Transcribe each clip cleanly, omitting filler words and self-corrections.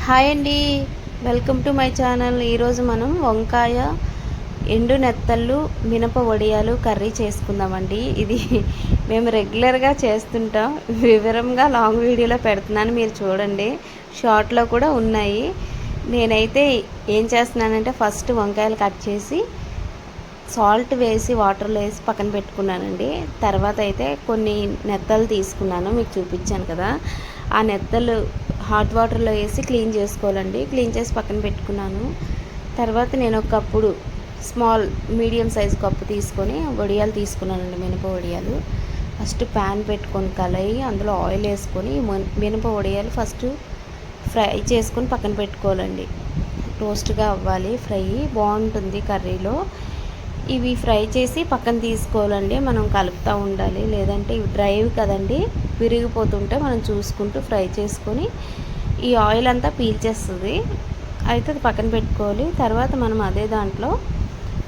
Hi అండి, welcome to my channel. ఈరోజు మనం వంకాయ, ఎండు నెత్తళ్ళు, మినప వడియాలు కర్రీ చేసుకుందామండి. ఇది మేము రెగ్యులర్గా చేస్తుంటాం. వివరంగా లాంగ్ వీడియోలో పెడుతున్నాను, మీరు చూడండి. షార్ట్లో కూడా ఉన్నాయి. నేనైతే ఏం చేస్తున్నానంటే ఫస్ట్ వంకాయలు కట్ చేసి సాల్ట్ వేసి వాటర్లో వేసి పక్కన పెట్టుకున్నానండి. తర్వాత అయితే కొన్ని నెత్తలు తీసుకున్నాను, మీకు చూపించాను కదా. ఆ నెత్తలు హాట్ వాటర్లో వేసి క్లీన్ చేసుకోవాలండి. క్లీన్ చేసి పక్కన పెట్టుకున్నాను. తర్వాత నేను ఒక కప్పుడు మీడియం సైజ్ కప్పు తీసుకొని వడియాలు తీసుకున్నానండి, మినప వడియాలు. ఫస్ట్ ప్యాన్ పెట్టుకొని కలయి అందులో ఆయిల్ వేసుకొని మినప వడియాలు ఫస్ట్ ఫ్రై చేసుకొని పక్కన పెట్టుకోవాలండి. రోస్ట్గా అవ్వాలి, ఫ్రై బాగుంటుంది కర్రీలో. ఇవి ఫ్రై చేసి పక్కన తీసుకోవాలండి. మనం కలుపుతూ ఉండాలి, లేదంటే ఇవి డ్రైవ్ కదండి, విరిగిపోతుంటే మనం చూసుకుంటూ ఫ్రై చేసుకొని ఈ ఆయిల్ అంతా పీల్చేస్తుంది. అయితే అది పక్కన పెట్టుకోవాలి. తర్వాత మనం అదే దాంట్లో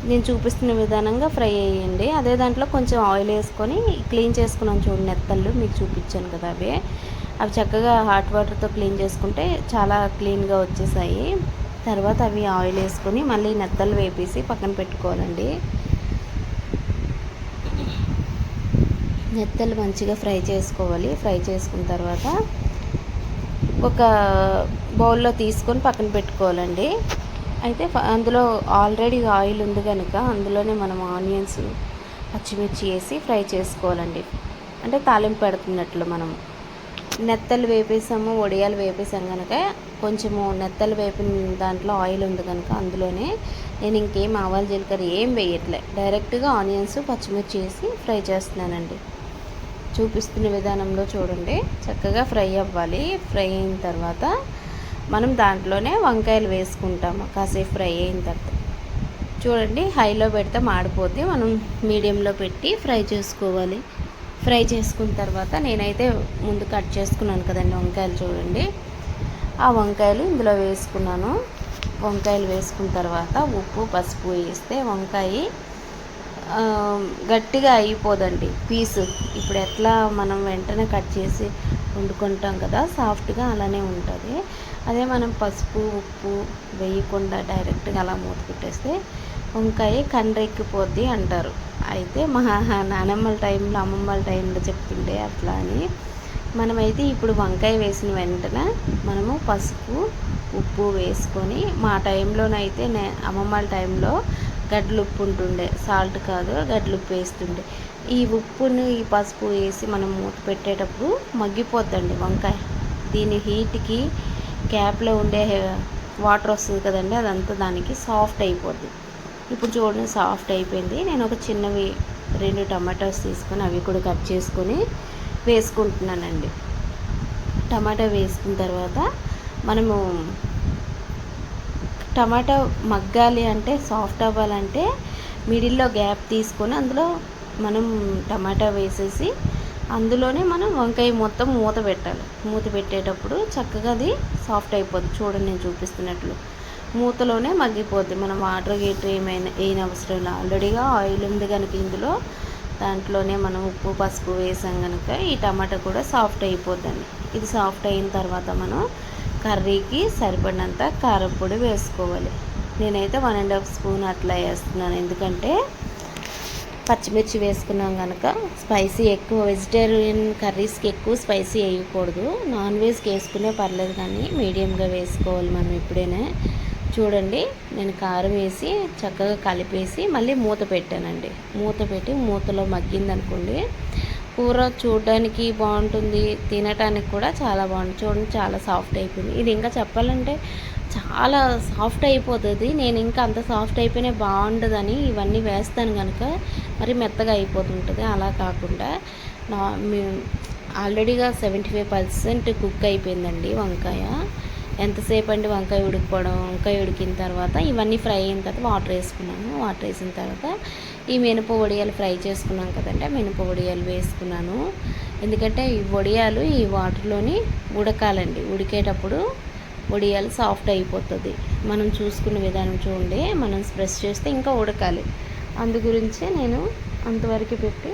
నేను చూపిస్తున్న విధానంగా ఫ్రై అయ్యండి. అదే దాంట్లో కొంచెం ఆయిల్ వేసుకొని క్లీన్ చేసుకున్నాను చూడండి, నెత్తళ్ళు మీకు చూపించాను కదా, అవి చక్కగా హాట్ వాటర్తో క్లీన్ చేసుకుంటే చాలా క్లీన్గా వచ్చేసాయి. తర్వాత అవి ఆయిల్ వేసుకొని మళ్ళీ నెత్తలు వేపేసి పక్కన పెట్టుకోవాలండి. నెత్తలు మంచిగా ఫ్రై చేసుకోవాలి. ఫ్రై చేసుకున్న తర్వాత ఒక బౌల్లో తీసుకొని పక్కన పెట్టుకోవాలండి. అయితే అందులో ఆల్రెడీ ఆయిల్ ఉంది కనుక అందులోనే మనం ఆనియన్స్, పచ్చిమిర్చి వేసి ఫ్రై చేసుకోవాలండి. అంటే తాలింపు పెడుతున్నట్లు మనం నెత్తలు వేపేసాము, వడియాలు వేపేసాం కనుక కొంచెము నెత్తలు వేపిన దాంట్లో ఆయిల్ ఉంది కనుక అందులోనే నేను ఇంకేం ఆవాలు జీలకర్ర ఏం వేయట్లే, డైరెక్ట్గా ఆనియన్స్, పచ్చిమిర్చి వేసి ఫ్రై చేస్తున్నానండి. చూపిస్తున్న విధానంలో చూడండి, చక్కగా ఫ్రై అవ్వాలి. ఫ్రై అయిన తర్వాత మనం దాంట్లోనే వంకాయలు వేసుకుంటాము. కాసేపు ఫ్రై అయిన తర్వాత చూడండి, హైలో పెడితే మాడిపోతే మనం మీడియంలో పెట్టి ఫ్రై చేసుకోవాలి. ఫ్రై చేసుకున్న తర్వాత నేనైతే ముందు కట్ చేసుకున్నాను కదండి వంకాయలు, చూడండి ఆ వంకాయలు ఇందులో వేసుకున్నాను. వంకాయలు వేసుకున్న తర్వాత ఉప్పు, పసుపు వేస్తే వంకాయ గట్టిగా అయిపోదండి పీసు. ఇప్పుడు ఎట్లా మనం వెంటనే కట్ చేసి వండుకుంటాం కదా, సాఫ్ట్గా అలానే ఉంటుంది. అదే మనం పసుపు, ఉప్పు వేయకుండా డైరెక్ట్గా అలా మూత పెట్టేస్తే వంకాయ కండ్రెక్కిపోద్ది అంటారు. అయితే మా నానమ్మల టైంలో, అమ్మమ్మల టైంలో చెప్తుండే అట్లా అని. మనమైతే ఇప్పుడు వంకాయ వేసిన వెంటనే మనము పసుపు, ఉప్పు వేసుకొని, మా టైంలోనైతే అమ్మమ్మల టైంలో గడ్డలు ఉప్పు ఉంటుండే, సాల్ట్ కాదు గడ్డలు ఉప్పు వేస్తుండే. ఈ ఉప్పుని, ఈ పసుపు వేసి మనం మూత పెట్టేటప్పుడు మగ్గిపోద్దండి వంకాయ. దీని హీట్కి క్యాప్లో ఉండే వాటర్ వస్తుంది కదండి, అదంతా దానికి సాఫ్ట్ అయిపోద్ది. ఇప్పుడు చూడండి సాఫ్ట్ అయిపోయింది. నేను ఒక చిన్నవి 2 టమాటోస్ తీసుకొని అవి కూడా కట్ చేసుకొని వేసుకుంటున్నానండి. టమాటా వేసుకున్న తర్వాత మనము టమాటా మగ్గాలి అంటే, సాఫ్ట్ అవ్వాలంటే మిడిల్లో గ్యాప్ తీసుకొని అందులో మనం టమాటా వేసేసి అందులోనే మనం వంకాయ మొత్తం మూత పెట్టాలి. మూత పెట్టేటప్పుడు చక్కగా అది సాఫ్ట్ అయిపోద్ది. చూడండి నేను చూపిస్తున్నట్లు మూతలోనే మగ్గిపోద్ది. మనం వాటర్ గీటర్ ఏమైనా వేయని అవసరం లేదు. ఆల్రెడీగా ఆయిల్ ఉంది కనుక ఇందులో, దాంట్లోనే మనం ఉప్పు, పసుపు వేసాం కనుక ఈ టమాటా కూడా సాఫ్ట్ అయిపోద్దండి. ఇది సాఫ్ట్ అయిన తర్వాత మనం కర్రీకి సరిపడినంత కారపొడి వేసుకోవాలి. నేనైతే 1.5 స్పూన్ అట్లా వేస్తున్నాను, ఎందుకంటే పచ్చిమిర్చి వేసుకున్నాం కనుక స్పైసీ ఎక్కువ. వెజిటేరియన్ కర్రీస్కి ఎక్కువ స్పైసీ వేయకూడదు, నాన్ వెజ్కి వేసుకునే పర్లేదు కానీ మీడియంగా వేసుకోవాలి మనం ఎప్పుడైనా. చూడండి నేను కారం వేసి చక్కగా కలిపేసి మళ్ళీ మూత పెట్టానండి. మూత పెట్టి మూతలో మగ్గిందనుకోండి కూర చూడడానికి బాగుంటుంది, తినటానికి కూడా చాలా బాగుంటుంది. చూడండి చాలా సాఫ్ట్ అయిపోయింది. ఇది ఇంకా చెప్పాలంటే చాలా సాఫ్ట్ అయిపోతుంది. నేను ఇంకా అంత సాఫ్ట్ అయిపోయినా బాగుండదని ఇవన్నీ వేస్తాను కనుక మరి మెత్తగా అయిపోతుంటుంది. అలా కాకుండా ఆల్రెడీగా 75% కుక్ అయిపోయిందండి వంకాయ. ఎంతసేపు అండి వంకాయ ఉడికిపోవడం. వంకాయ ఉడికిన తర్వాత ఇవన్నీ ఫ్రై అయిన తర్వాత వాటర్ వేసుకున్నాను. వాటర్ వేసిన తర్వాత ఈ మినప వడియాలు ఫ్రై చేసుకున్నాం కదండి, ఆ మినప వడియాలు వేసుకున్నాను. ఎందుకంటే ఈ వడియాలు ఈ వాటర్లోని ఉడకాలండి. ఉడికేటప్పుడు వడియాలు సాఫ్ట్ అయిపోతుంది. మనం చూసుకున్న విధానం చూడండి, మనం ప్రెస్ చేస్తే ఇంకా ఉడకాలి. అందు గురించే నేను అంతవరకు పెట్టి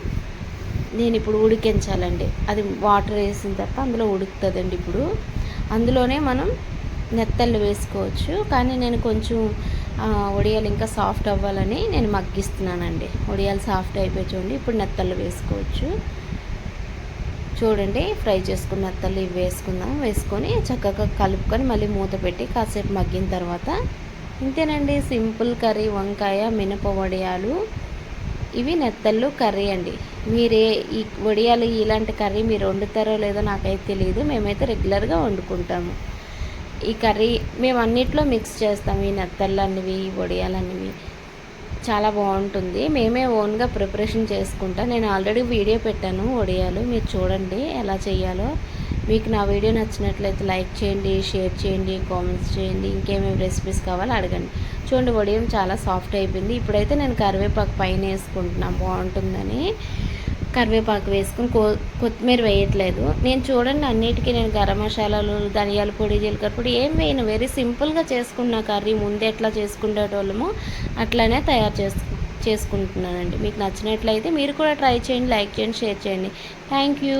నేను ఇప్పుడు ఉడికించాలండి. అది వాటర్ వేసిన తర్వాత అందులో ఉడుకుతుందండి. ఇప్పుడు అందులోనే మనం నెత్తళ్ళు వేసుకోవచ్చు. కానీ నేను కొంచెం వడియాలు ఇంకా సాఫ్ట్ అవ్వాలని నేను మగ్గిస్తున్నానండి. వడియాలు సాఫ్ట్ అయిపోయి చూడండి. ఇప్పుడు నెత్తళ్ళు వేసుకోవచ్చు. చూడండి, ఫ్రై చేసుకున్న నెత్తళ్ళు ఇవి వేసుకొని చక్కగా కలుపుకొని మళ్ళీ మూత పెట్టి కాసేపు మగ్గిన తర్వాత ఇంతేనండి, సింపుల్ కర్రీ వంకాయ మినప వడియాలు. ఇవి నెత్తళ్ళు కర్రీ అండి. మీరే ఈ వడియాలు ఇలాంటి కర్రీ మీరు వండుతారో లేదో నాకైతే తెలియదు. మేమైతే రెగ్యులర్గా వండుకుంటాము ఈ కర్రీ. మేము అన్నిట్లో మిక్స్ చేస్తాము ఈ నెత్తళ్ళు అన్నివి, వడియాలు అన్నివి. చాలా బాగుంటుంది. మేమే ఓన్గా ప్రిపరేషన్ చేసుకుంటాం. నేను ఆల్రెడీ వీడియో పెట్టాను వడియాలు, మీరు చూడండి ఎలా చేయాలో. మీకు నా వీడియో నచ్చినట్లయితే లైక్ చేయండి, షేర్ చేయండి, కామెంట్స్ చేయండి. ఇంకేమేమి రెసిపీస్ కావాలో అడగండి. చూడండి, వడియం చాలా సాఫ్ట్ అయిపోయింది. ఇప్పుడైతే నేను కరివేపాకు పైన వేసుకుంటున్నాను బాగుంటుందని. కరివేపాకు వేసుకుని కొత్తిమీర వేయట్లేదు నేను. చూడండి, అన్నిటికీ నేను గరం మసాలాలు, ధనియాల పొడి, జీలకర్ర పొడి ఏం వేయను. వెరీ సింపుల్గా చేసుకున్న కర్రీ. ముందే ఎట్లా చేసుకునేటోళ్ళమో అట్లానే చేసుకుంటున్నానండి. మీకు నచ్చినట్లయితే మీరు కూడా ట్రై చేయండి, లైక్ చేయండి, షేర్ చేయండి. Thank you.